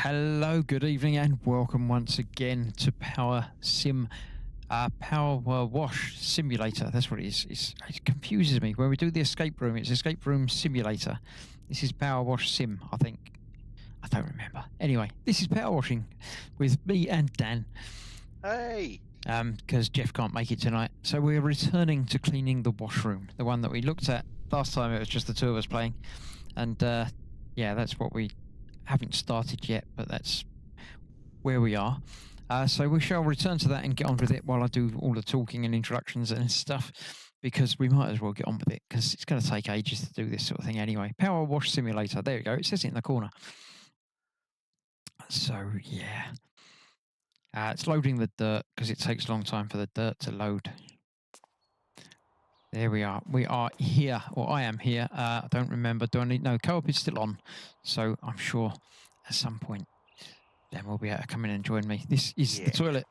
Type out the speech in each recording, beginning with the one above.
Hello, good evening, and welcome once again to Power Wash Simulator. That's what it is. It confuses me. When we do the escape room, it's Escape Room Simulator. This is Power Wash Sim, I think. I don't remember. Anyway, this is Power Washing with me and Dan. Hey! Because Jeff can't make it tonight. So we're returning to cleaning the washroom, the one that we looked at last time. It was just the two of us playing. And yeah, that's what we haven't started yet, but that's where we are. So we shall return to that and get on with it while I do all the talking and introductions and stuff, because we might as well get on with it, because it's going to take ages to do this sort of thing anyway. Power Wash Simulator. There we go. It says it in the corner. So, yeah. It's loading the dirt, because it takes a long time for the dirt to load. There we are. We are here, or I am here. I don't remember. Do I need... No, co-op is still on. So I'm sure at some point Dan will be able to come in and join me. This is the toilet.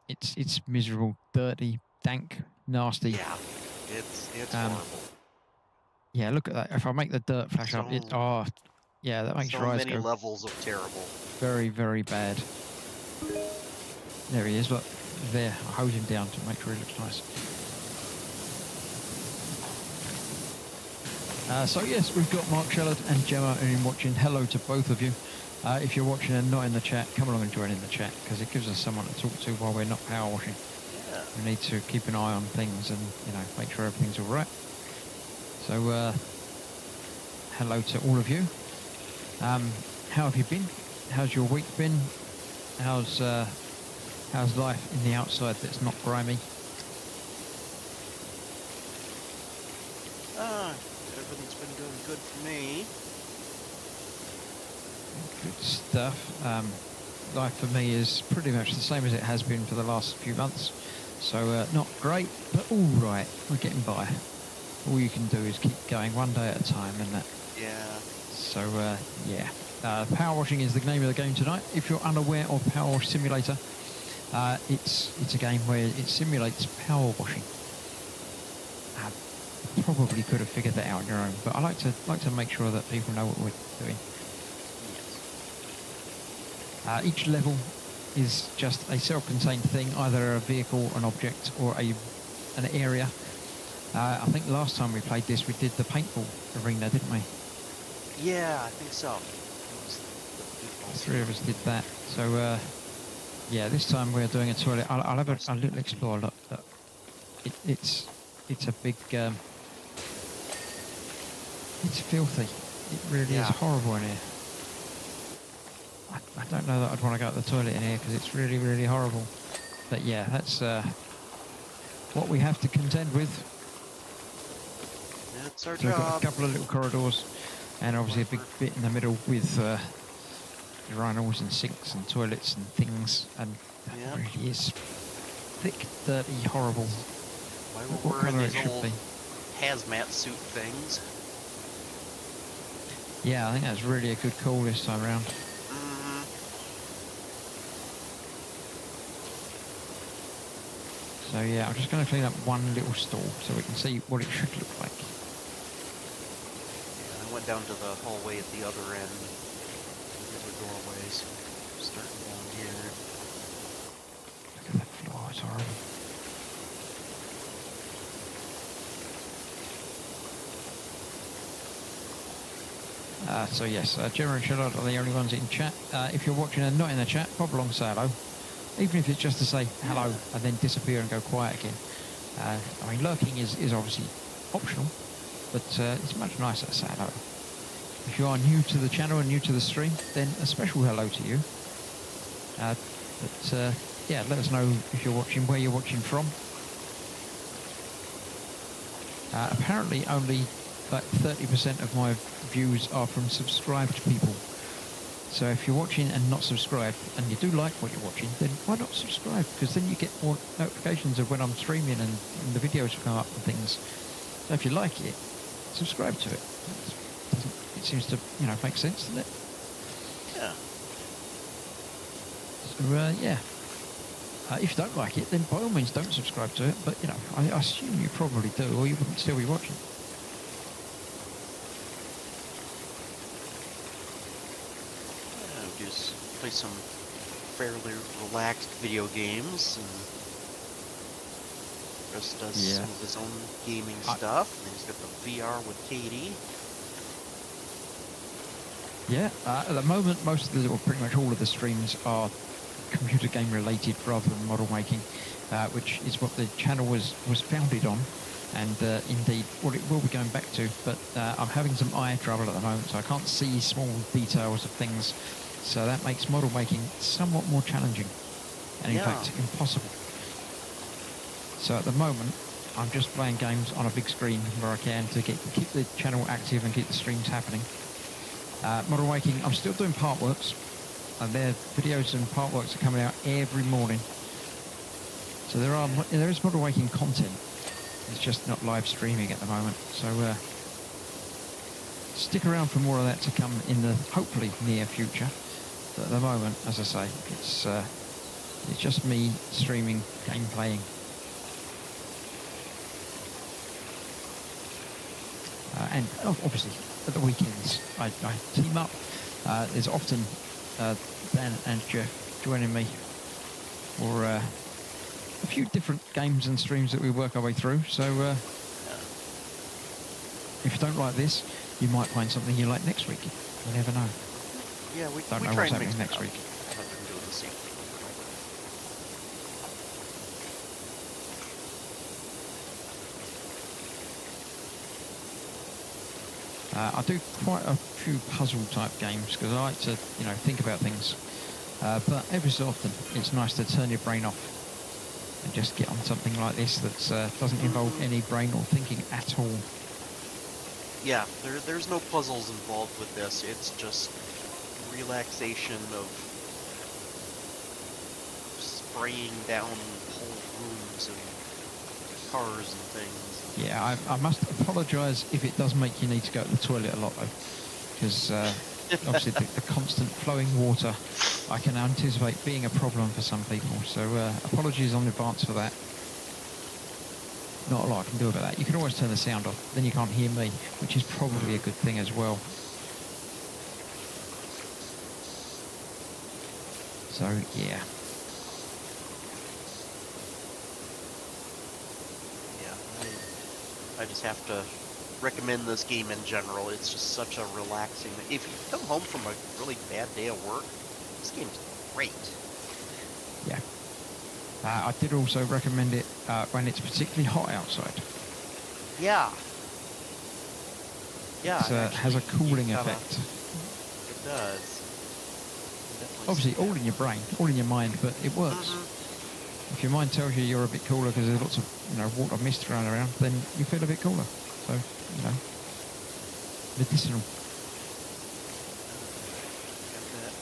It's miserable, dirty, dank, nasty. Yeah, it's horrible. Yeah, look at that. If I make the dirt flash up, yeah, that makes your eyes many go levels of terrible. very, very bad. There he is. Look, there. I hold him down to make sure he looks nice. So yes, we've got Mark Shellard and Gemma in watching. Hello to both of you. If you're watching and not in the chat, come along and join in the chat, because it gives us someone to talk to while we're not power washing. Yeah. We need to keep an eye on things and, you know, make sure everything's all right. So, hello to all of you. How have you been? How's your week been? How's life in the outside that's not grimy? Everything's been doing good for me. Good stuff. Life for me is pretty much the same as it has been for the last few months. So not great, but all right. We're getting by. All you can do is keep going one day at a time, and that. Yeah. So yeah. Power washing is the name of the game tonight. If you're unaware of Power Wash Simulator, it's a game where it simulates power washing. Probably could have figured that out on your own, but I like to make sure that people know what we're doing. Yes. Each level is just a self-contained thing, either a vehicle, an object, or an area. I think last time we played this, we did the paintball arena, didn't we? Yeah, I think so. The three of us did that. So yeah, this time we're doing a toilet. I'll have a little explore. Look, it's a big. It's filthy. It really is horrible in here. I don't know that I'd want to go to the toilet in here, because it's really, really horrible. But yeah, that's what we have to contend with. That's our so we've got job. a couple of little corridors, and obviously a big bit in the middle with urinals and sinks and toilets and things, and that really is thick, dirty, horrible. What colour it should be? Hazmat suit things. Yeah, I think that's really a good call this time around. So yeah, I'm just going to clean up one little stall so we can see what it should look like. Yeah, I went down to the hallway at the other end. These are doorways. Starting down here. Look at that floor, it's horrible. So yes, Gemma and Charlotte are the only ones in chat. If you're watching and not in the chat, pop along, say hello. Even if it's just to say hello and then disappear and go quiet again. I mean, lurking is obviously optional, but it's much nicer to say hello. If you are new to the channel and new to the stream, then a special hello to you. Yeah, let us know if you're watching, where you're watching from. Apparently only like 30% of my views are from subscribed people. So if you're watching and not subscribed, and you do like what you're watching, then why not subscribe? Because then you get more notifications of when I'm streaming, and the videos will come up and things. So if you like it, subscribe to it. It seems to, you know, make sense, doesn't it? Yeah. So yeah. If you don't like it, then by all means don't subscribe to it. But, you know, I assume you probably do, or you wouldn't still be watching. Just play some fairly relaxed video games, and Chris does some of his own gaming stuff. And he's got the VR with Katie. Yeah, at the moment, most of the, or pretty much all of the streams are computer game related rather than model making, which is what the channel was founded on, and indeed what it will be going back to. But I'm having some eye trouble at the moment, so I can't see small details of things. So that makes model making somewhat more challenging, and in fact impossible. So at the moment, I'm just playing games on a big screen where I can to keep the channel active and keep the streams happening. Model making, I'm still doing part works, and their videos and part works are coming out every morning. So there is model making content. It's just not live streaming at the moment. So stick around for more of that to come in the hopefully near future. But at the moment, as I say, it's just me streaming game playing. And obviously at the weekends I team up. There's often Dan and Jeff joining me for a few different games and streams that we work our way through. So if you don't like this, you might find something you like next week. You never know. Yeah, we don't know try what's and happening mix next week. I haven't been doing the same thing forever. I do quite a few puzzle type games because I like to, think about things. But every so often, it's nice to turn your brain off and just get on something like this that doesn't involve any brain or thinking at all. Yeah, there's no puzzles involved with this. It's just relaxation of spraying down whole rooms and cars and things. Yeah, I must apologise if it does make you need to go to the toilet a lot, though, because obviously the constant flowing water, I can anticipate being a problem for some people. So apologies in advance for that. Not a lot I can do about that. You can always turn the sound off, then you can't hear me, which is probably a good thing as well. So, yeah. Yeah, I just have to recommend this game in general. It's just such a relaxing... If you come home from a really bad day of work, this game's great. Yeah. I did also recommend it when it's particularly hot outside. Yeah. Yeah. It has a cooling effect. It does. Obviously, all in your brain, all in your mind, but it works. If your mind tells you you're a bit cooler because there's lots of water mist thrown around, then you feel a bit cooler. So, medicinal. Got that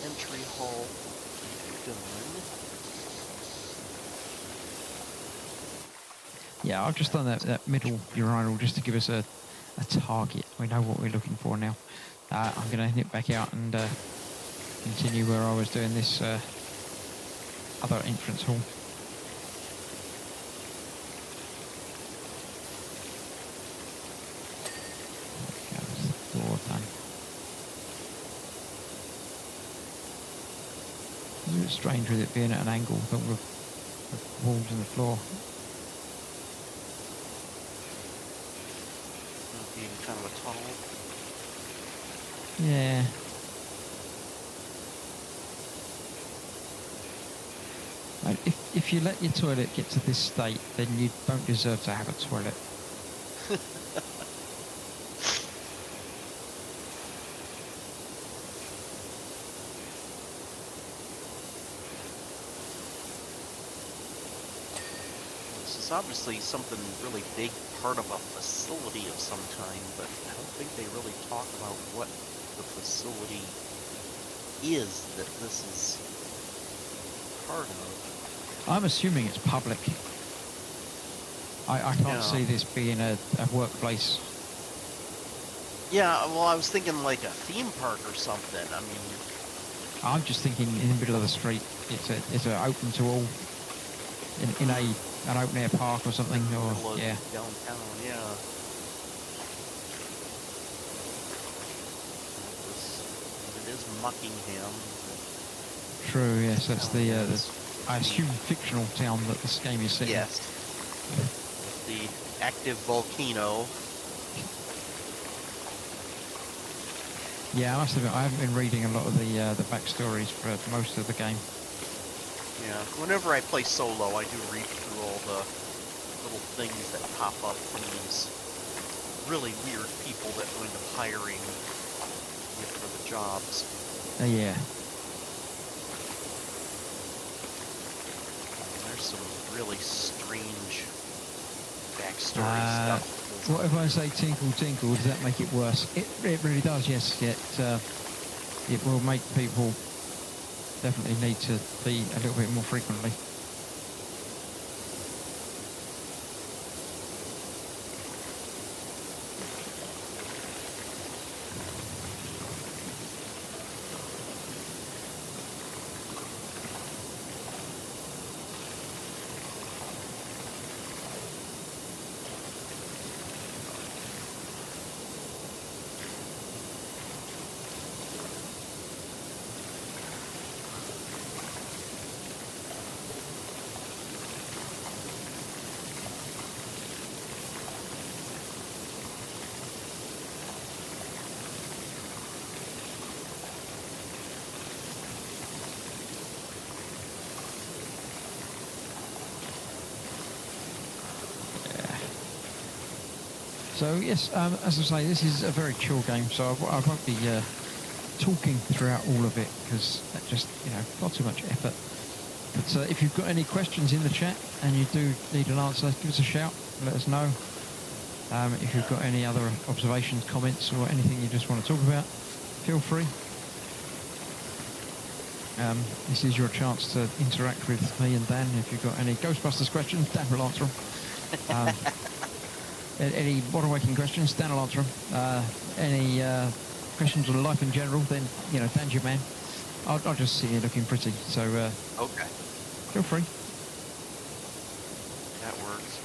entry hall done. Yeah, I've just done that middle urinal just to give us a target. We know what we're looking for now. I'm going to nip back out and continue where I was doing this other entrance hall. There goes the door done. It's a bit strange with it being at an angle, but with the walls and the floor. Being kind of a tunnel. Yeah. If you let your toilet get to this state, then you don't deserve to have a toilet. This is obviously something really big, part of a facility of some kind, but I don't think they really talk about what the facility is that this is part of. I'm assuming it's public. I can't see this being a workplace. Yeah, well, I was thinking like a theme park or something. I mean, I'm just thinking in the middle of the street. It's a open to all in an open air park or something. Or yeah, downtown. Yeah. It is is Muckingham. True, yes, that's Town the is. I assume fictional town that this game is set in. Yes. With the active volcano. Yeah, I must admit, I haven't been reading a lot of the backstories for most of the game. Yeah, whenever I play solo, I do read through all the little things that pop up from these really weird people that wind up hiring you for the jobs. Yeah. There's some really strange backstory stuff. What if I say tinkle tinkle, does that make it worse? It really does, yes. It will make people definitely need to be a little bit more frequently. So yes, as I say, this is a very chill game, so I won't be talking throughout all of it because that just, far too much effort. But if you've got any questions in the chat and you do need an answer, give us a shout, let us know. If you've got any other observations, comments, or anything you just want to talk about, feel free. This is your chance to interact with me and Dan. If you've got any Ghostbusters questions, Dan will answer them. Any modern waking questions, Dan will answer them. Any questions on life in general, then, Dan's your man. I'll just sit here looking pretty, so Okay. feel free. That works.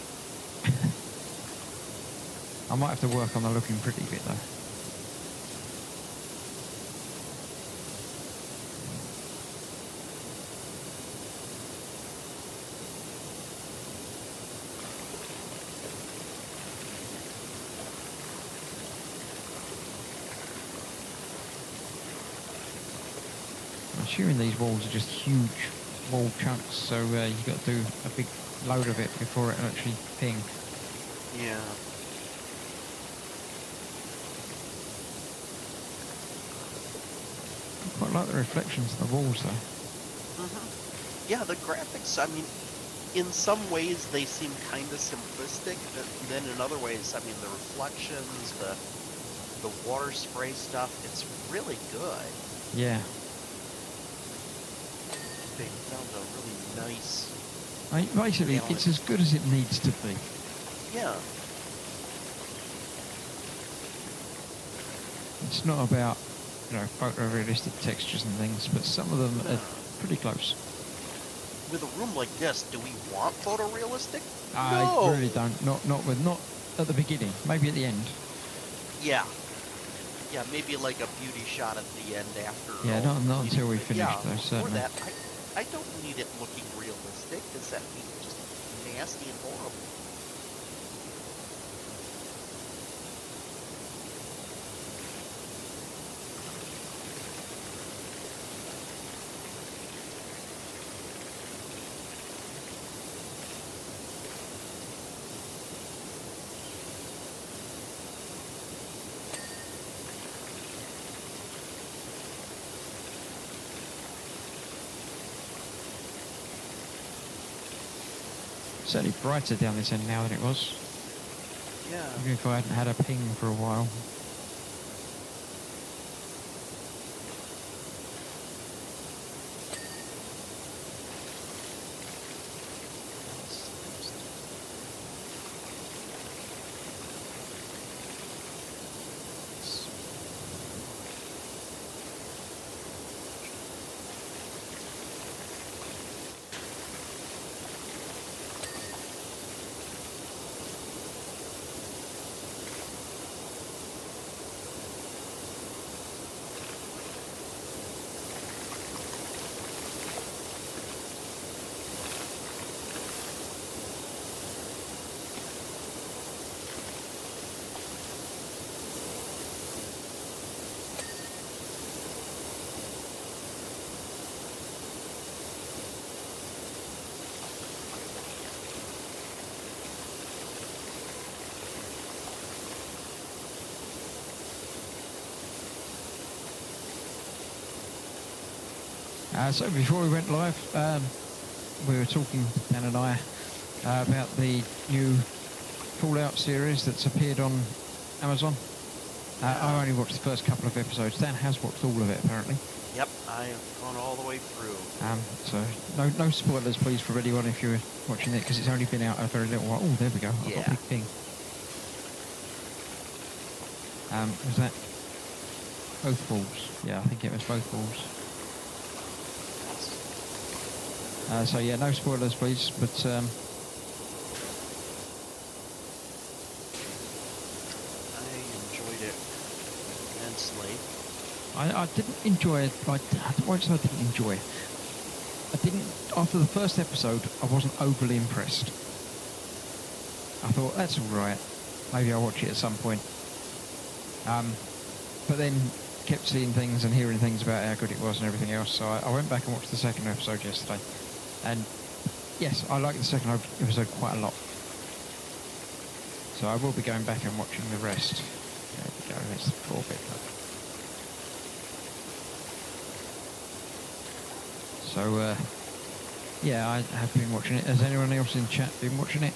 I might have to work on the looking pretty bit, though. I'm assuming these walls are just huge wall chunks, so you've got to do a big load of it before it actually ping. Yeah. I quite like the reflections of the walls, though. Yeah, the graphics, I mean, in some ways they seem kind of simplistic, but then in other ways, I mean, the reflections, the water spray stuff, it's really good. Yeah. They found a really nice... Basically, it's as good as it needs to be. Yeah. It's not about, photorealistic textures and things, but some of them are pretty close. With a room like this, do we want photorealistic? I No! really don't. Not at the beginning. Maybe at the end. Yeah. Yeah, maybe like a beauty shot at the end after. Yeah, not until we finish, yeah, though, before certainly. that, I don't need it looking realistic, because that would be just nasty and horrible. Certainly brighter down this end now than it was. Yeah. Even if I hadn't had a ping for a while. So before we went live, we were talking, Dan and I, about the new Fallout series that's appeared on Amazon. I only watched the first couple of episodes. Dan has watched all of it, apparently. Yep, I have gone all the way through. So no spoilers, please, for anyone if you're watching it, because it's only been out a very little while. Oh, there we go. I've got a big ping. Was that both balls? Yeah, I think it was both balls. So yeah, no spoilers, please. But I enjoyed it immensely. I didn't enjoy it. I won't say I didn't enjoy it. I didn't. After the first episode, I wasn't overly impressed. I thought that's all right. Maybe I'll watch it at some point. But then kept seeing things and hearing things about how good it was and everything else. So I went back and watched the second episode yesterday. And yes, I liked the second episode quite a lot. So I will be going back and watching the rest. There we go, it's the 4-bit. So, yeah, I have been watching it. Has anyone else in chat been watching it?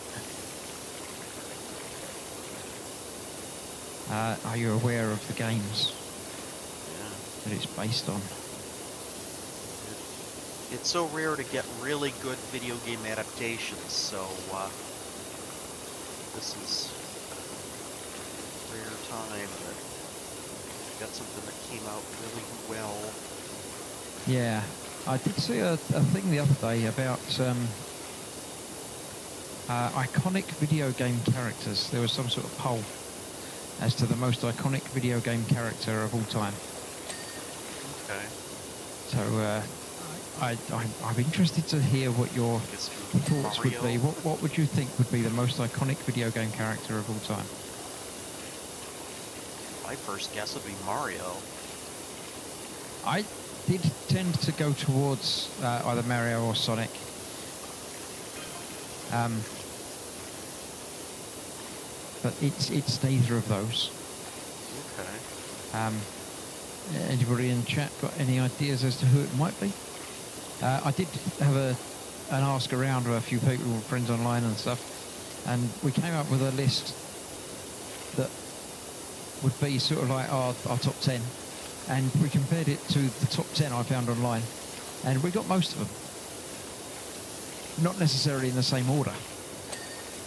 Are you aware of the games that it's based on? It's so rare to get really good video game adaptations, so this is a rare time that we got something that came out really well. Yeah, I did see a thing the other day about iconic video game characters. There was some sort of poll as to the most iconic video game character of all time. Okay. So I'm interested to hear what your thoughts would be. What would you think would be the most iconic video game character of all time? My first guess would be Mario. I did tend to go towards either Mario or Sonic. But it's neither of those. Okay. Anybody in chat got any ideas as to who it might be? I did have an ask around with a few people, friends online and stuff, and we came up with a list that would be sort of like our top 10, and we compared it to the top 10 I found online, and we got most of them. Not necessarily in the same order,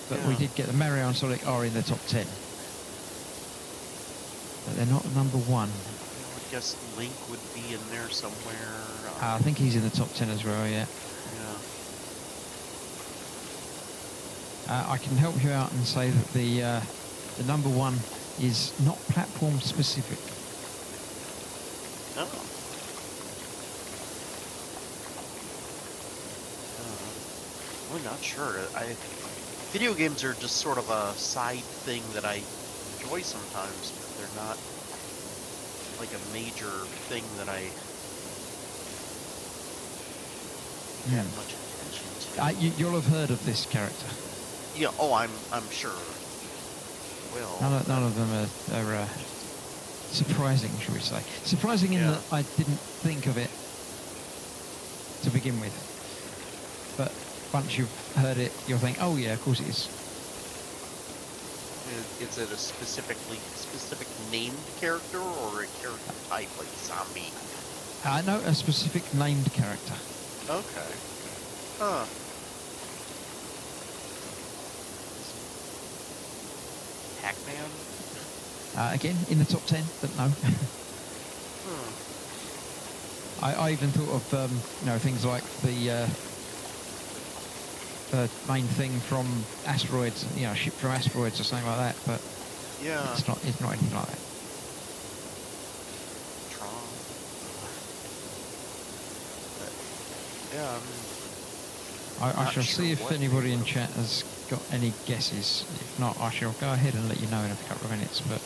but we did get the Mario and Sonic are in the top 10. But they're not number one. I guess Link would be in there somewhere. I think he's in the top 10 as well, yeah. Yeah. I can help you out and say that the number one is not platform specific. Oh. I'm not sure. Video games are just sort of a side thing that I enjoy sometimes, but they're not like a major thing that I have much attention to. You'll have heard of this character. Yeah. Oh, I'm sure. Well, None of them are surprising, shall we say? Surprising in that I didn't think of it to begin with, but once you've heard it, you'll think, "Oh yeah, of course it is." Is it a specific named character or a character type like zombie? No, a specific named character. Okay. Huh. Pac-Man? Again, in the top 10, but no. I even thought of things like the main thing from asteroids, a ship from asteroids or something like that, but it's not anything like that. Tron. But, I shall see if anybody in chat has got any guesses. If not, I shall go ahead and let you know in a couple of minutes. But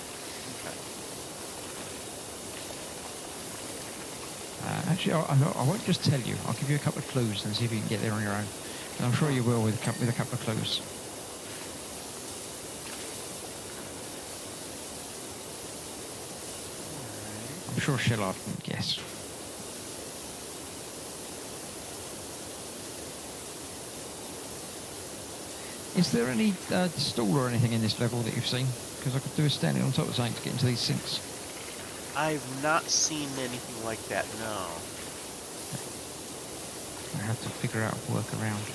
actually, I won't just tell you. I'll give you a couple of clues and see if you can get there on your own. And I'm sure you will with a couple of clues. I'm sure Shellard can guess. Is there any stall or anything in this level that you've seen? Because I could do a standing on top of something to get into these sinks. I've not seen anything like that, no. I have to figure out a workaround.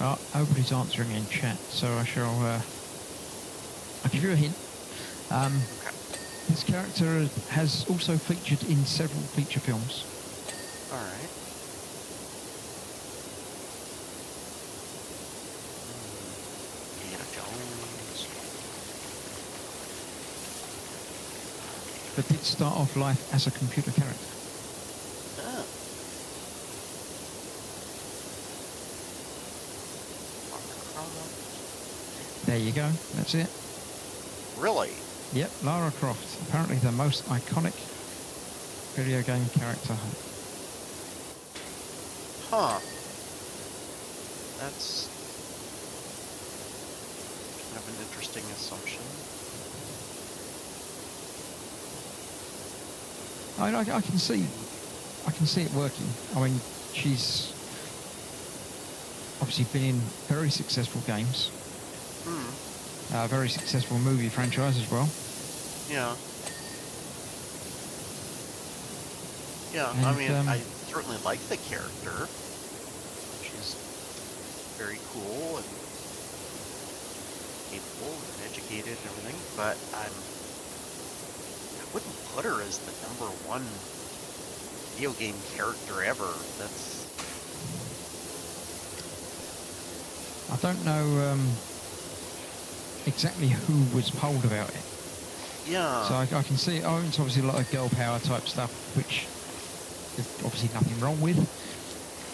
Oh, nobody's answering in chat, so I shall. I'll give you a hint. Okay. This character has also featured in several feature films. Alright. Indiana Jones. But did start off life as a computer character. Oh. There you go. That's it. Really? Yep, Lara Croft. Apparently the most iconic video game character. Huh. That's kind of an interesting assumption. I can see it working. I mean, she's obviously been in very successful games. A very successful movie franchise as well. Yeah. Yeah, And, I mean, I certainly like the character. She's very cool and capable and educated and everything, but I wouldn't put her as the #1 video game character ever. That's... I don't know exactly who was polled about it. Yeah. So I can see, oh, it's obviously a lot of girl power type stuff, which there's obviously nothing wrong with.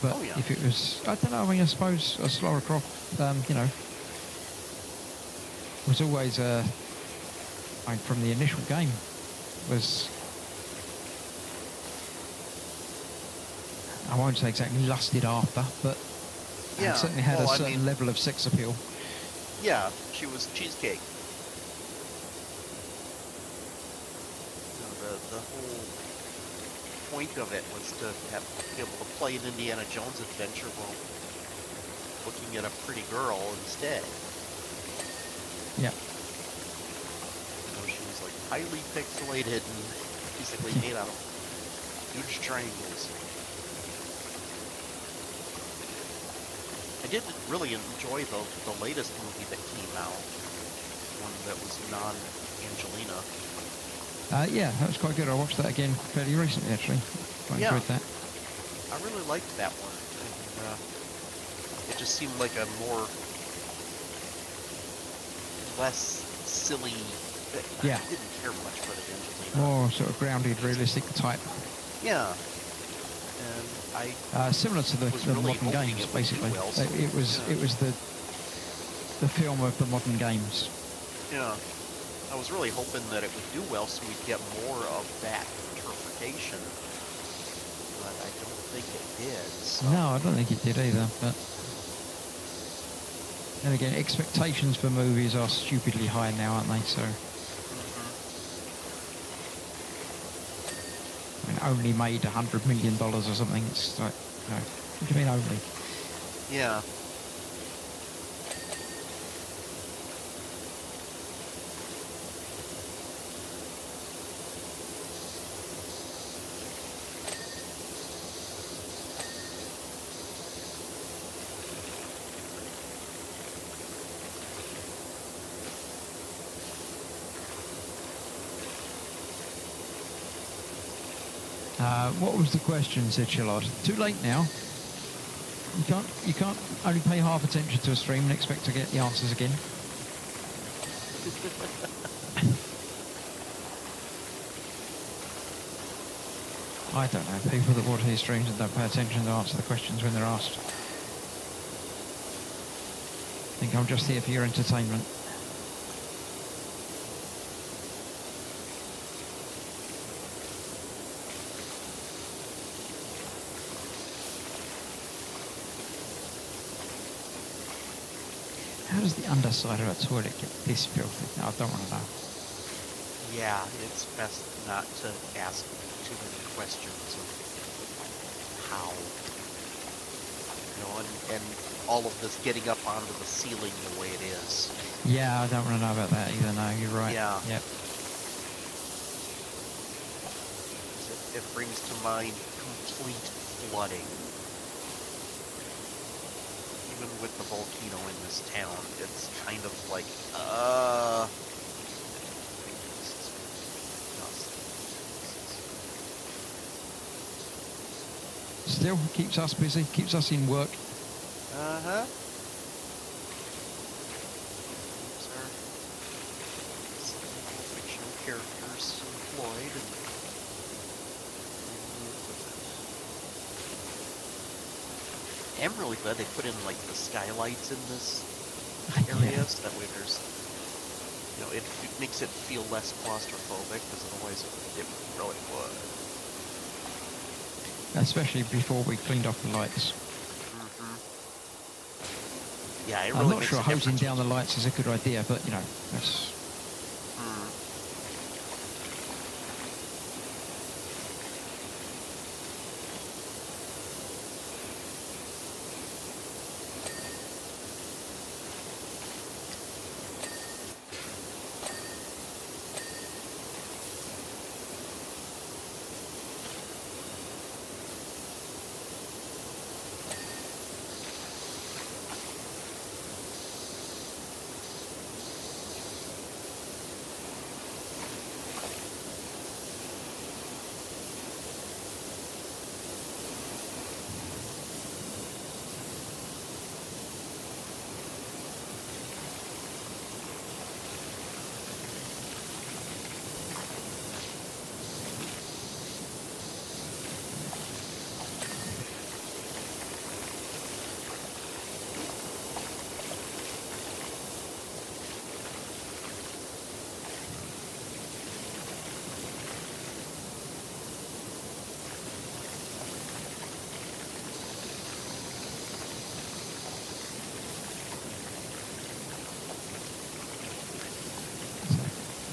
But Oh, yeah. if it was, I don't know, I mean, I suppose Lara Croft, you know, was always, I mean, from the initial game, was, I won't say exactly lusted after, but Yeah, certainly had well, a I certain mean- level of sex appeal. Yeah, she was cheesecake. You know, the whole point of it was to be able to play an Indiana Jones adventure while looking at a pretty girl instead. Yeah. You know, she was like highly pixelated and basically made out of huge triangles. I did really enjoy the latest movie that came out, one that was non-Angelina. Yeah, that was quite good. I watched that again fairly recently, actually. Quite Yeah. enjoyed that. I really liked that one. And, it just seemed like a less silly. Yeah. I didn't care much for the Angelina. More sort of grounded, realistic type. Yeah. and I Similar to was the really modern hoping games, it would do basically. well. So, It was the film of the modern games. yeah, I was really hoping that it would do well, so we'd get more of that interpretation. But I don't think it did. So. No, I don't think it did either. But then again, expectations for movies are stupidly high now, aren't they? So. Only made $100 million or something. It's like, no. What do you mean only? Yeah. What was the question, said Shallot? Too late now. You can't only pay half attention to a stream and expect to get the answers again. I don't know. People that watch these streams and don't pay attention to answer the questions when they're asked. I think I'm just here for your entertainment. How does the underside of a toilet get this filthy? I don't want to know. Yeah, it's best not to ask too many questions of how. You know, and all of this getting up onto the ceiling the way it is. Yeah, I don't want to know about that either. No, you're right. Yeah. Yep. It brings to mind complete flooding. Even with the volcano in this town, it's kind of like, Still keeps us busy, keeps us in work. Uh-huh. Keeps our fictional characters employed and I'm really glad they put in like the skylights in this area, Yeah. so that way there's, you know, it makes it feel less claustrophobic, because otherwise it really would. Especially before we cleaned off the lights. Mm-hmm. Yeah, it really I'm not makes sure a hosing difference down the lights is a good idea, but you know, that's.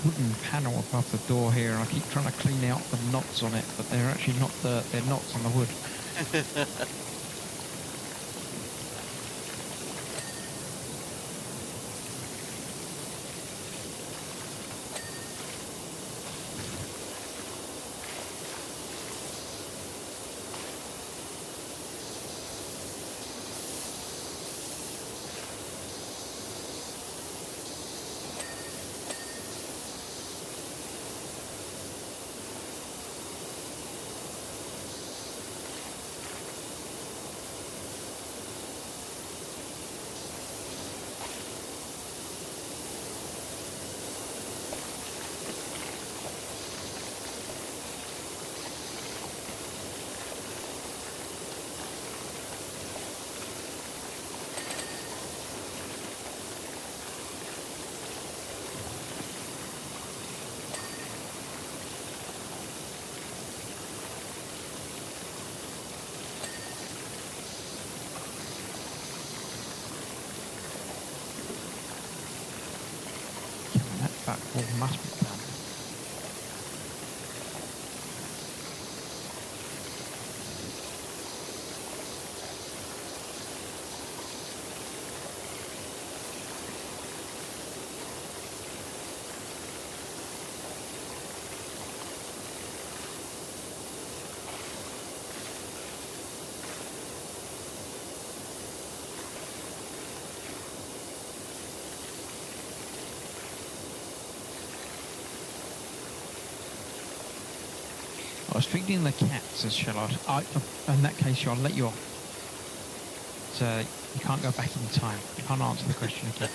Wooden panel above the door here, and I keep trying to clean out the knots on it, but they're actually not dirt, they're knots on the wood. must be done. I was feeding the cats, says Charlotte. In that case, I'll let you off. So you can't go back in time. You can't answer the question again.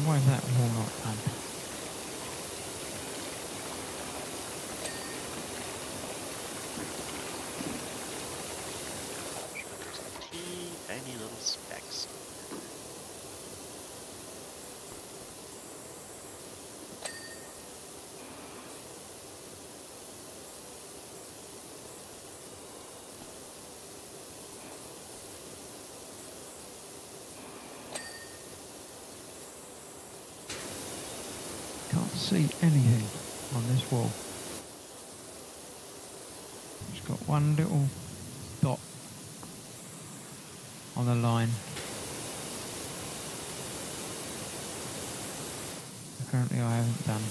Why is that wall not done? Tiny little specks. Can't see anything on this wall. It's got one little dot on the line. Apparently I haven't done.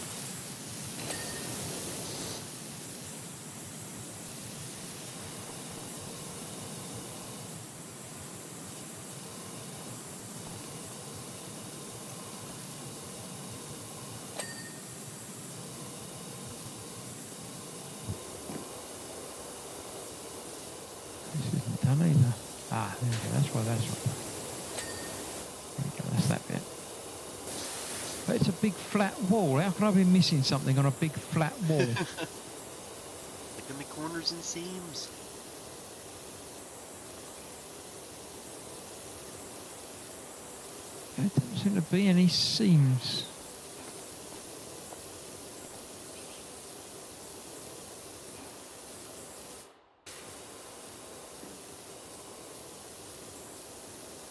This isn't done either. Ah, there we go. That's why that's not done. There we go. That's that bit. But it's a big flat wall. How can I be missing something on a big flat wall? Look in the corners and seams. There doesn't seem to be any seams.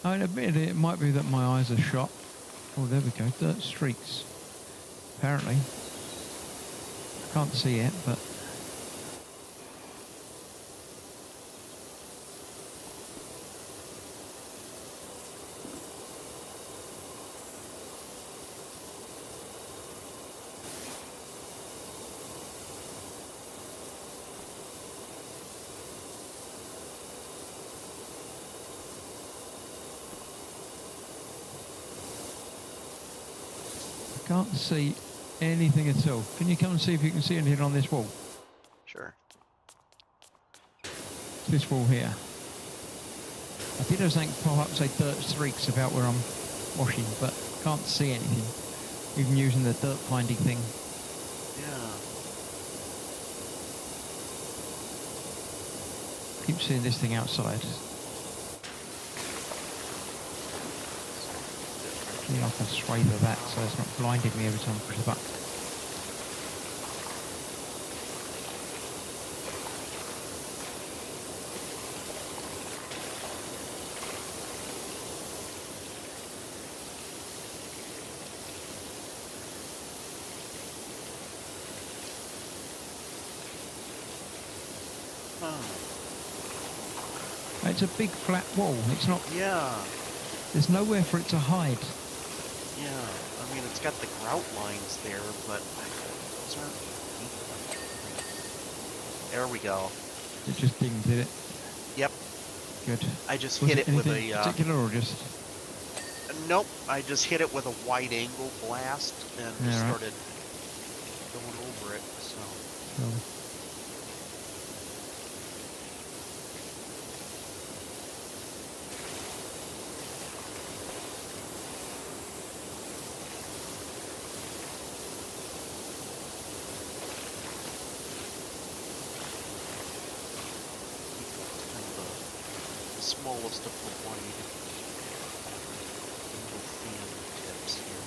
I admit it might be that my eyes are shot. Oh, there we go. Dirt streaks. Apparently. I can't see it, but... can't see anything at all. Can you come and see if you can see anything on this wall? Sure. This wall here. I did have something pop up say dirt streaks about where I'm washing, but can't see anything. Even using the dirt finding thing. Yeah. Keep seeing this thing outside. I can swathe of that so it's not blinding me every time I push the button. Oh. It's a big flat wall. It's not... Yeah. There's nowhere for it to hide. Yeah. I mean, it's got the grout lines there, but those aren't deep. There we go. It just dinged, did it? Yep. Good. I just Was hit it with anything a... particular or just... Nope. I just hit it with a wide angle blast and just Yeah, right. started going over it, so. So, Kind of the smallest of the wide little fan tips here.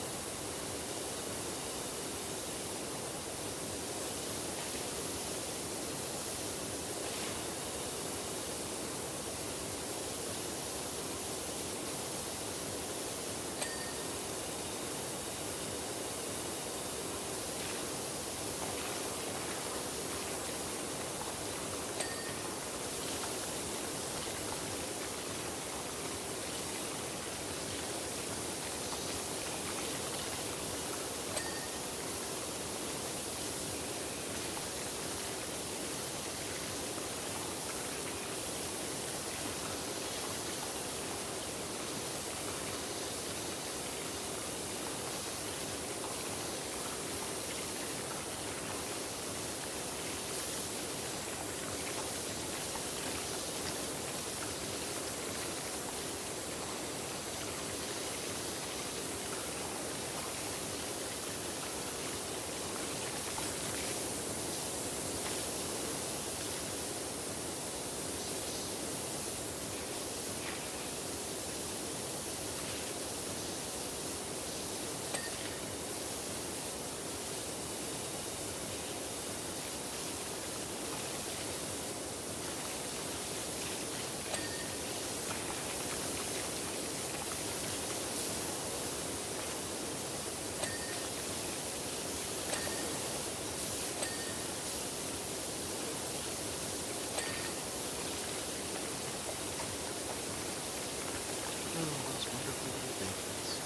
Oh, those wonderful little babies.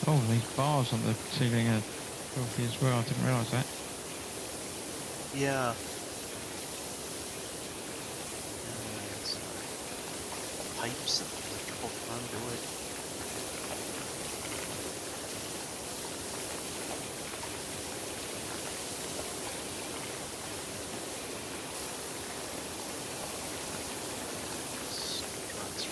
oh, these bars on the ceiling are filthy as well. I didn't realise that. Yeah. It's pipes and electrical conduit. Struts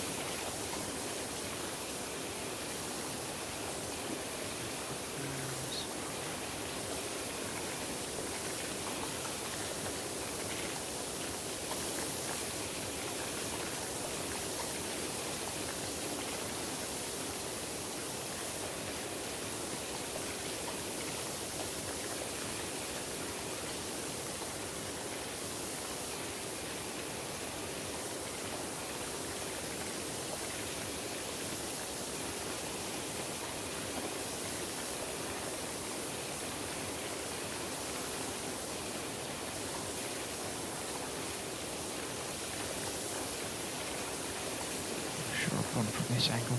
Sure, I've gone from this angle.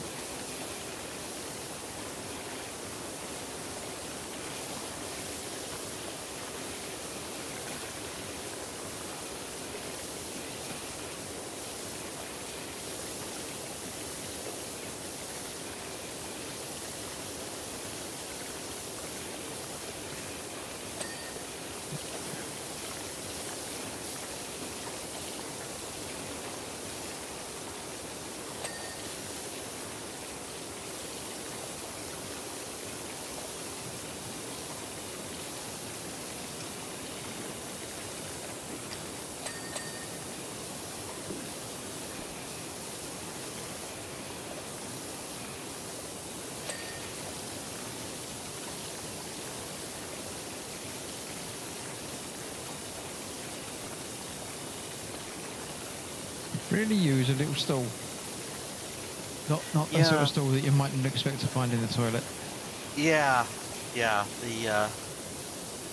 Really use a little stall. Not the sort Yeah. of stall that you mightn't expect to find in the toilet. Yeah. Yeah. The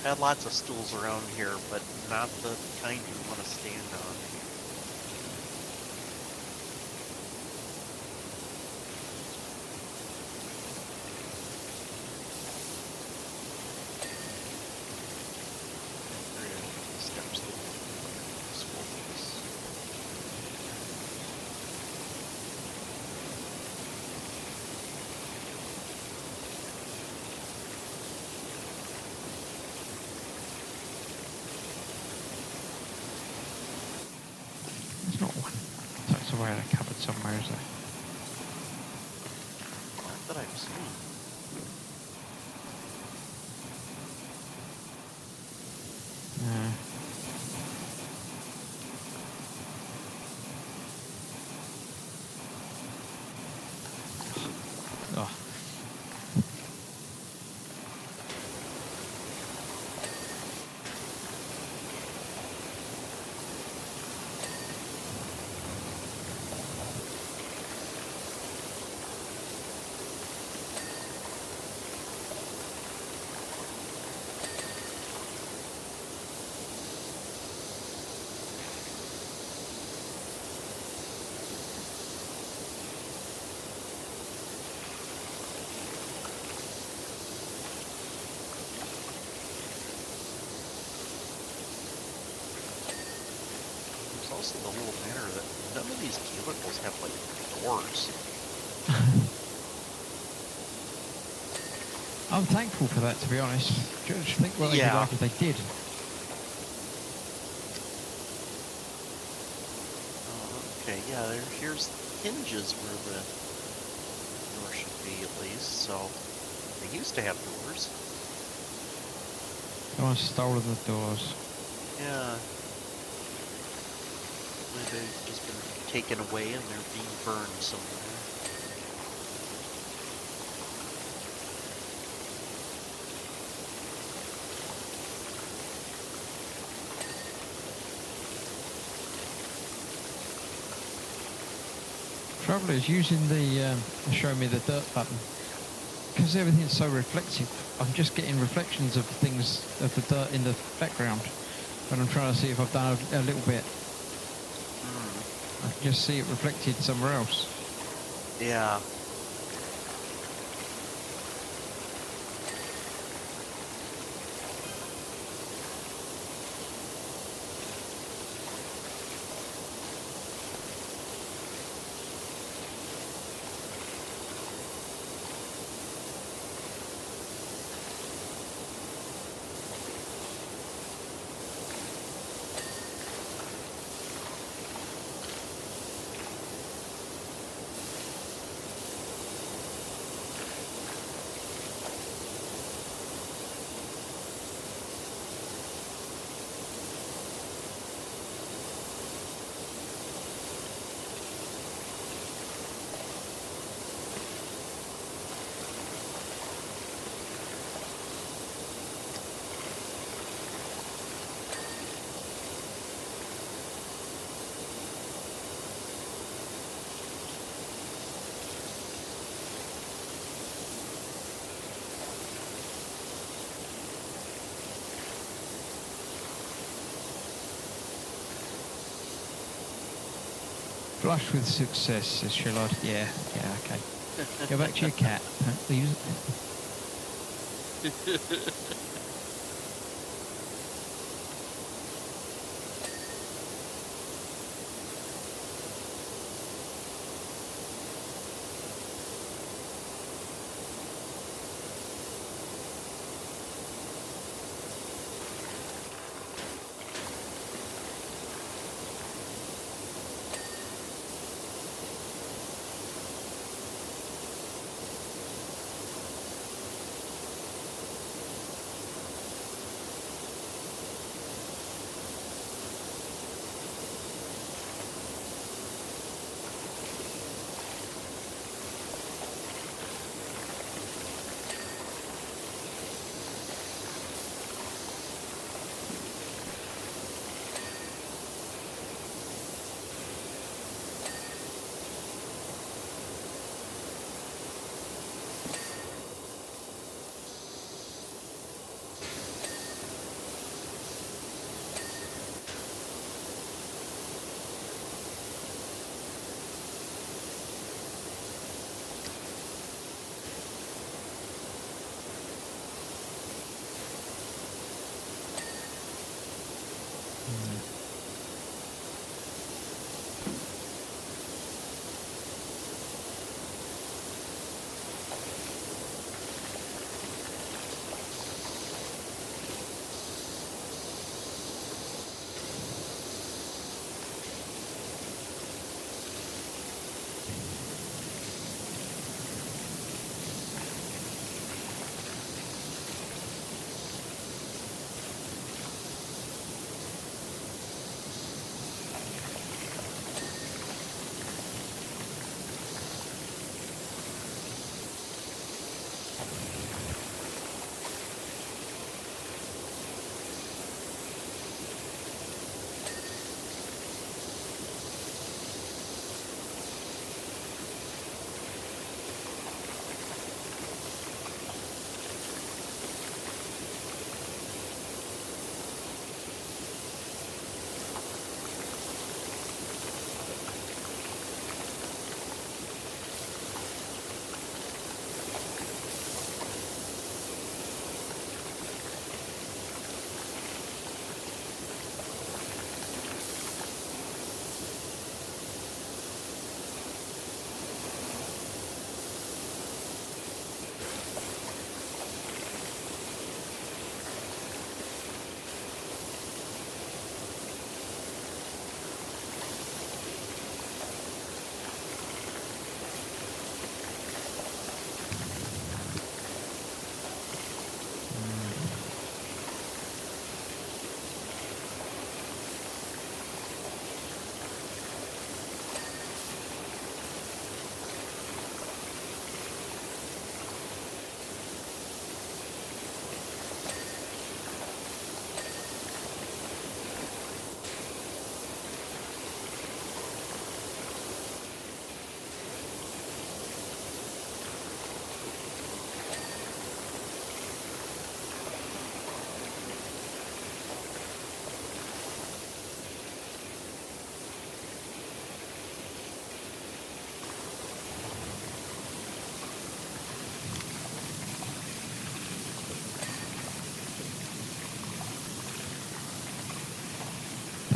had lots of stools around here, but not the kind you want to stand on. Steps that swivels. surely had a cupboard somewhere, is there? Not that I've seen. No. Oh. There's also the little matter that none of these cubicles have like doors. I'm thankful for that, to be honest. Just think what they'd be Yeah. like if they did. Okay, yeah, here's hinges where the door should be at least, so they used to have doors. Someone stolen the doors. Yeah. They've just been taken away and they're being burned somewhere. Trouble is using the show me the dirt button, because everything's so reflective. I'm just getting reflections of things of the dirt in the background when I'm trying to see if I've done a little bit. I can just see it reflected somewhere else. Yeah. Flush with success, says Sherlock. Yeah, okay. Go back to your cat. Please.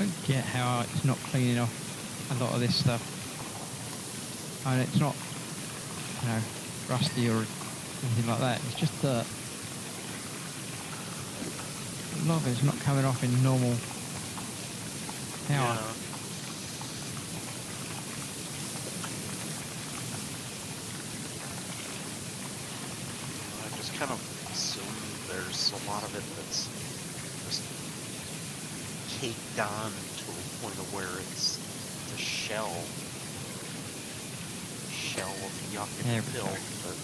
don't get how it's not cleaning off a lot of this stuff. I mean, it's not, you know, rusty or anything like that. It's just dirt. A lot of it's not coming off in normal power. Yeah. I just kind of assume there's a lot of it that's just caked on to a point of where it's the shell of yuck and filth, but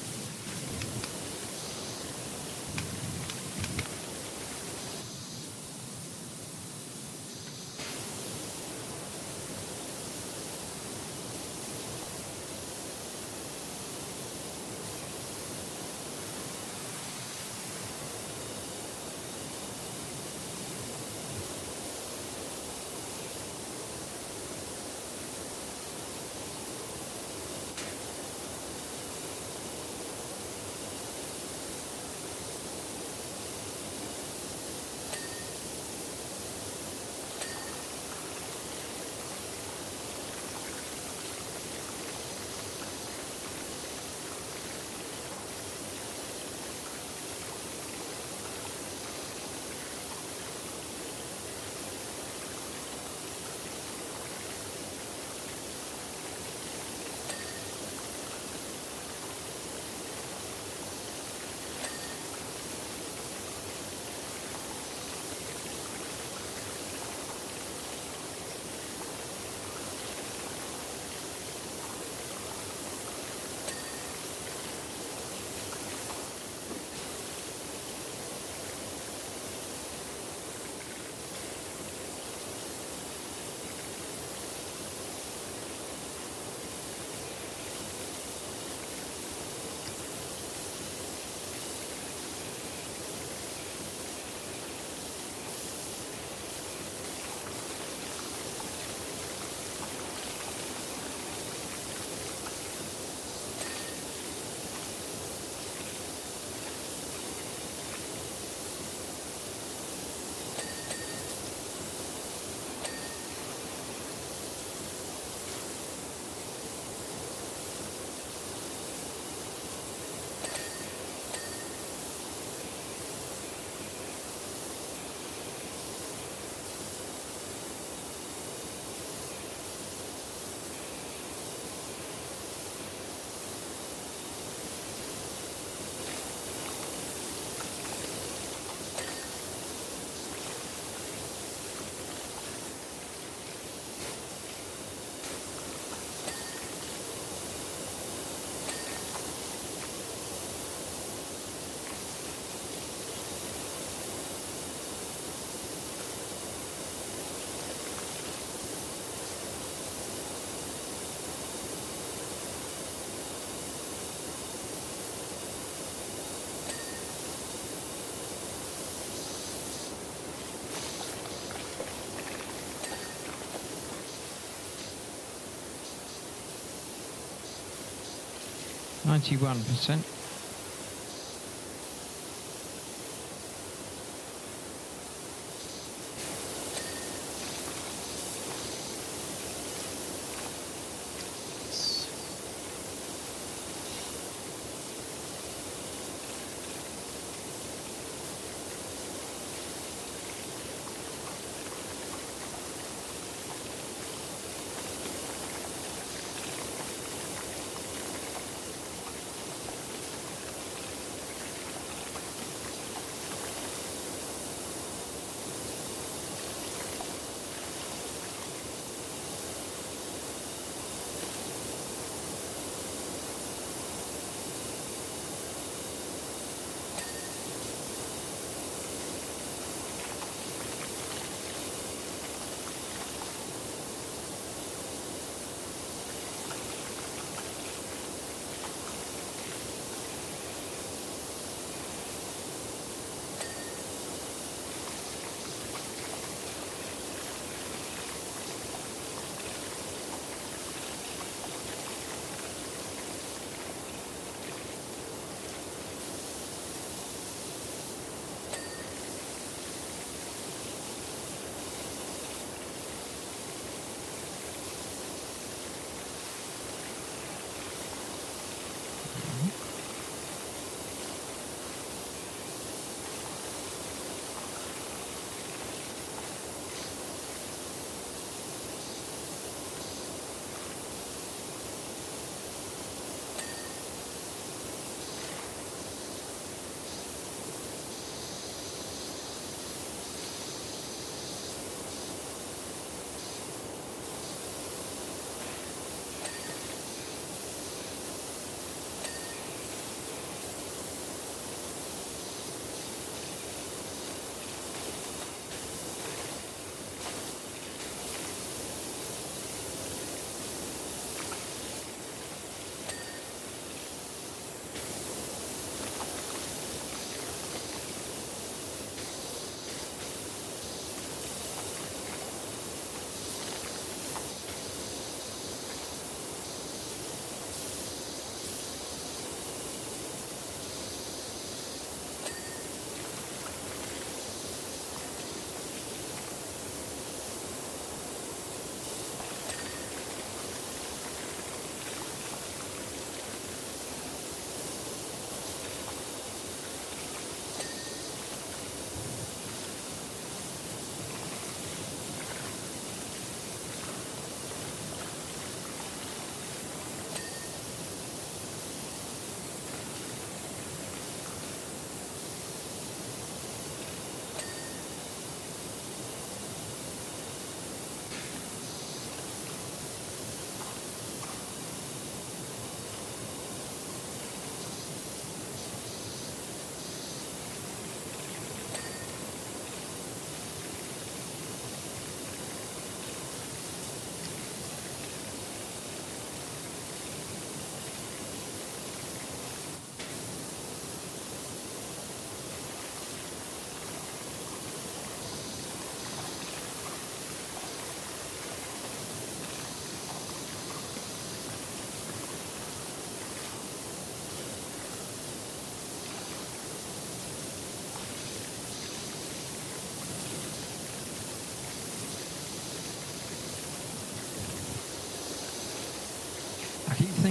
%.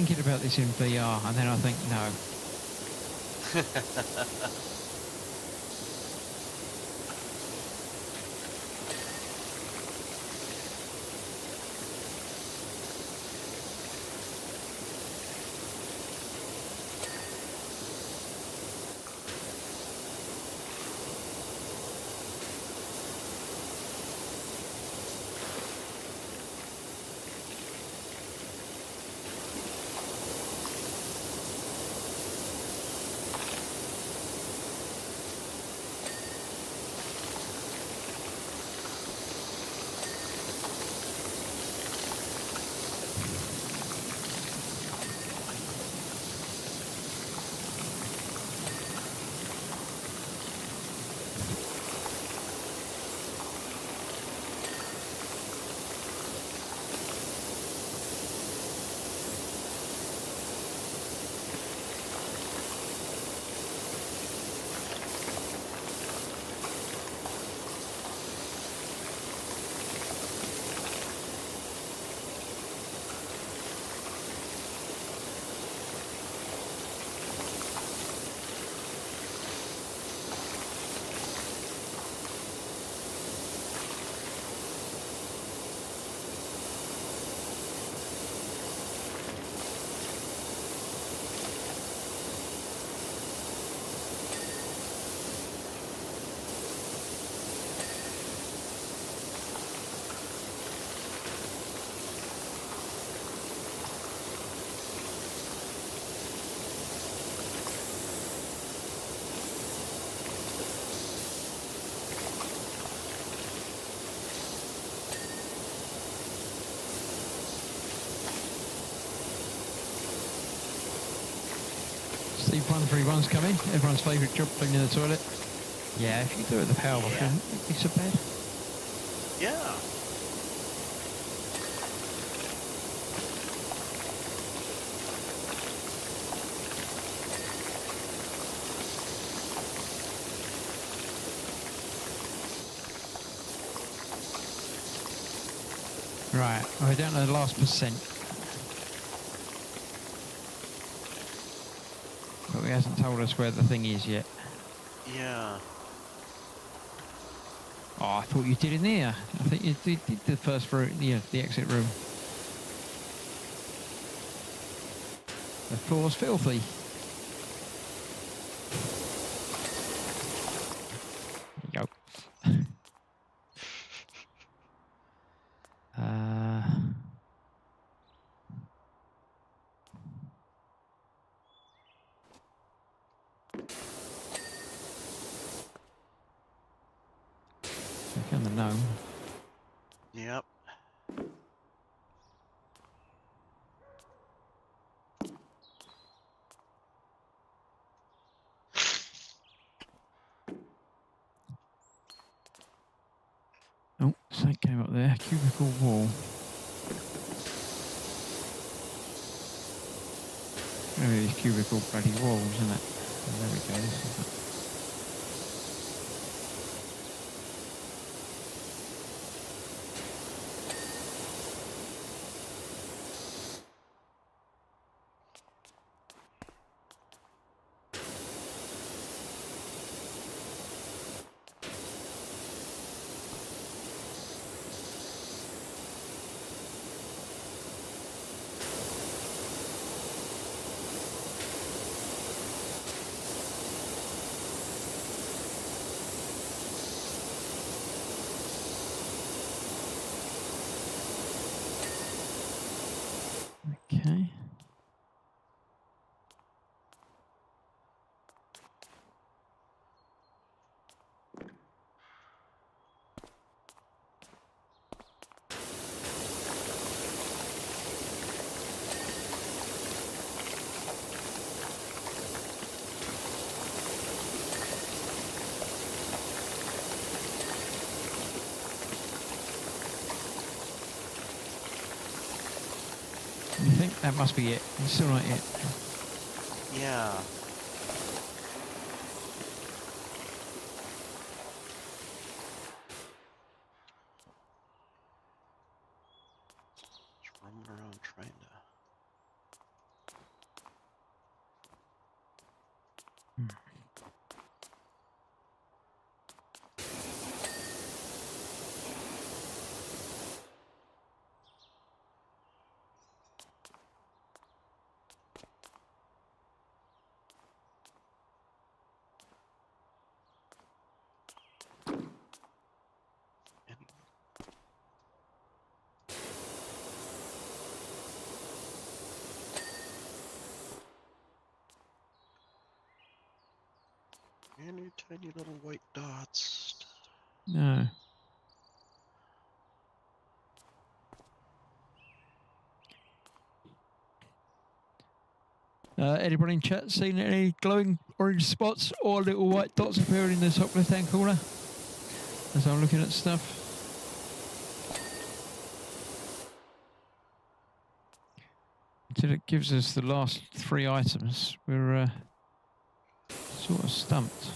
thinking about this in VR, and then I think, no. Steve 131's coming. Everyone's favourite job, cleaning the toilet. Yeah, if you do it with the power wash, Yeah. it'd be so bad. Yeah. Right, we're down to the last percent. But he hasn't told us where the thing is yet. Yeah. Oh, I thought you did in there. I think you did the first room, yeah, the exit room. The floor's filthy. There you go. Check on the gnome. Yep. Oh, something came up there. Cubicle wall. Maybe these cubicle bloody walls, isn't it? Oh, there we go. This is it. Okay. You think that must be it? It's still not it. Yeah. Just roaming around trying to Hmm. Any tiny little white dots. No. Anybody in chat seen any glowing orange spots or little white dots appearing in the top left-hand corner as I'm looking at stuff? Until it gives us the last 3 items, we're sort of stumped.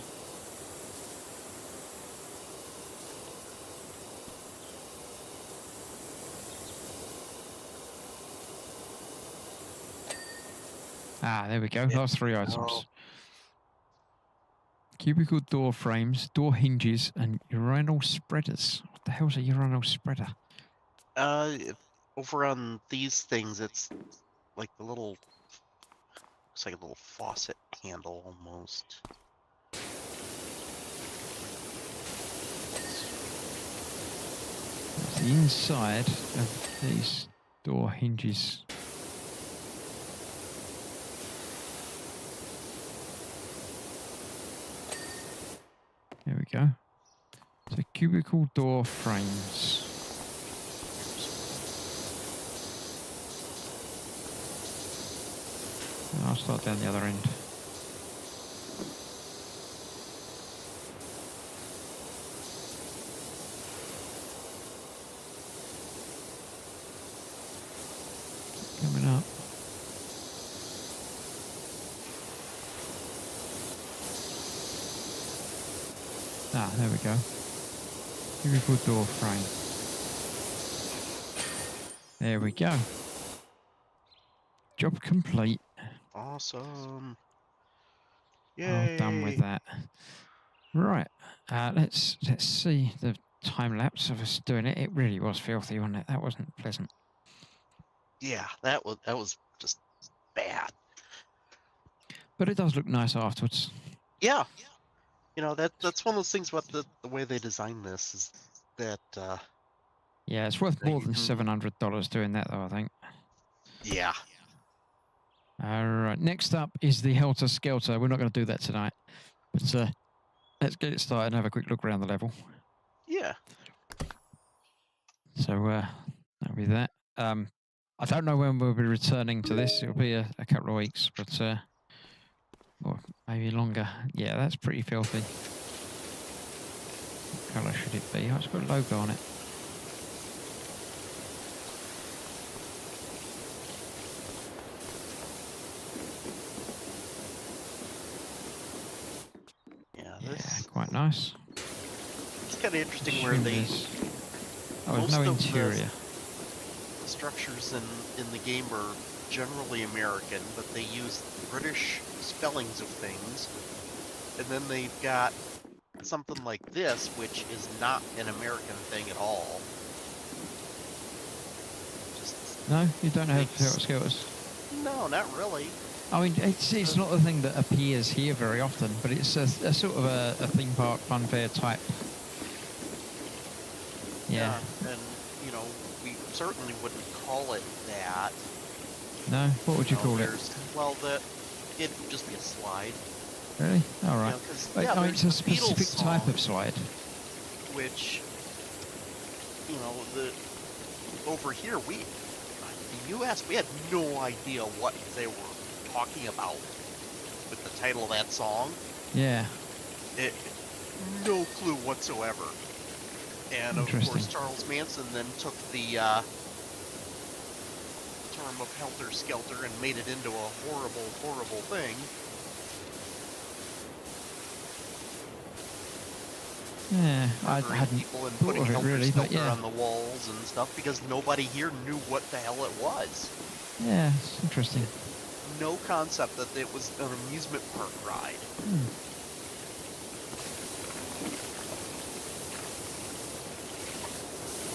Ah, there we go. Yeah. Last 3 items. Oh. Cubicle door frames, door hinges, and urinal spreaders. What the hell's a urinal spreader? Over on these things, it's like the little, looks like a little faucet handle almost. It's the inside of these door hinges. There we go. So cubicle door frames. And I'll start down the other end. Coming up. Ah, there we go. Cubicle door frame. There we go. Job complete. Awesome. Yay. Well done with that. Right. Let's see the time lapse of us doing it. It really was filthy, wasn't it? That wasn't pleasant. Yeah, that was just bad. But it does look nice afterwards. Yeah. You know, that's one of those things about the way they designed this is that Yeah, it's worth that more you than can- $700 doing that, though, I think. yeah. All right. Next up is the Helter Skelter. We're not going to do that tonight. But let's get it started and have a quick look around the level. Yeah. So that'll be that. I don't know when we'll be returning to this. It'll be a couple of weeks, but or maybe longer. Yeah, that's pretty filthy. What colour should it be? Oh, it's got a logo on it. Yeah, Yeah, this quite nice. it's kind of interesting where they Oh, there's no most of the- interior. the structures in the game are generally American, but they use British spellings of things. And then they've got something like this, which is not an American thing at all. Just No, you don't have makes- Helter Skelters. no, not really. I mean, it's not a thing that appears here very often, but it's a sort of a theme park fun fair type. Yeah. And you know, we certainly wouldn't call it that. No, what would you know, call it? there's- Well, it'd just be a slide. Really? All You right. know, 'cause, Wait, yeah, oh, there's it's a the Beatles specific type song, of slide. which, you know, over here the U.S. we had no idea what they were talking about with the title of that song. Yeah. No clue whatsoever. And of course, Interesting. Charles Manson then took the term of Helter Skelter and made it into a horrible, horrible thing. Yeah, I Murdering hadn't people and thought putting of it Helter really, but Skelter yeah. on the walls and stuff because nobody here knew what the hell it was. Yeah, it's interesting. no concept that it was an amusement park ride.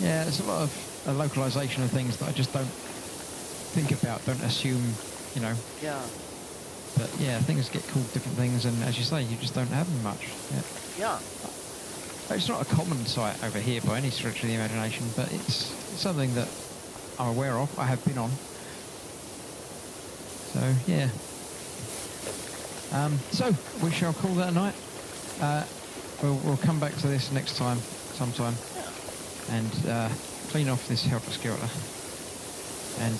Yeah, there's a lot of localization of things that I just don't think about, don't assume, you know. Yeah. But yeah, things get called different things, and as you say, you just don't have them much. Yeah. It's not a common sight over here by any stretch of the imagination, but it's something that I'm aware of. I have been on. So yeah. So we shall call that a night. We'll come back to this next time, sometime, and clean off this helter-skelter. And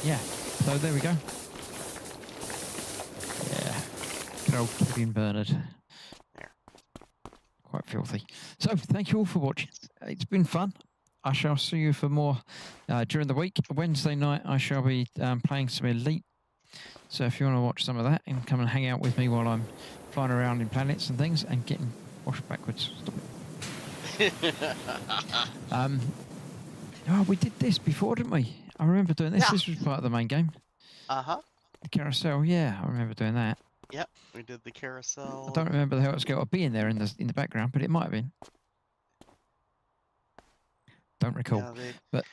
yeah, so there we go. Yeah, good old Kevin Bernard. There. Quite filthy. So thank you all for watching. It's been fun. I shall see you for more during the week. Wednesday night I shall be playing some Elite. So if you want to watch some of that and come and hang out with me while I'm flying around in planets and things and getting washed backwards. Oh, we did this before, didn't we? I remember doing this. Yeah. This was part of the main game. Uh-huh. The carousel, yeah, I remember doing that. Yep, we did the carousel. I don't remember the helter-skelter being there in the background, but it might have been. Don't recall. Yeah, but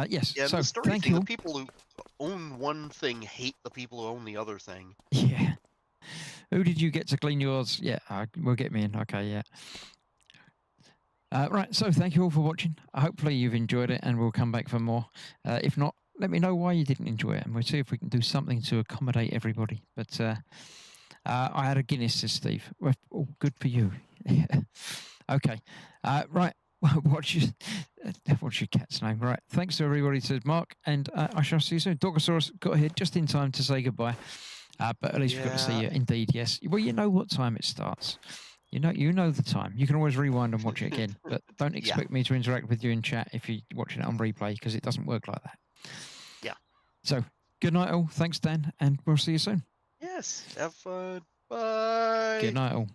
yes. Yeah, so the story thank thing, you. the people who own one thing hate the people who own the other thing. Yeah. Who did you get to clean yours? Yeah, we'll get me in. Okay, yeah. Right, so thank you all for watching. Hopefully you've enjoyed it and we'll come back for more. If not, let me know why you didn't enjoy it and we'll see if we can do something to accommodate everybody. But I had a Guinness, says Steve. Well, oh, good for you. Okay, right. What's your cat's name? Right, thanks to everybody, says Mark, and I shall see you soon. Dogosaurus got here just in time to say goodbye, but at least we got to see you. Indeed, yes. Well, you know what time it starts. You know the time. You can always rewind and watch it again, but don't expect me to interact with you in chat if you're watching it on replay, because it doesn't work like that. Yeah. So, good night all. Thanks, Dan, and we'll see you soon. Yes. Have fun. Bye. Good night all.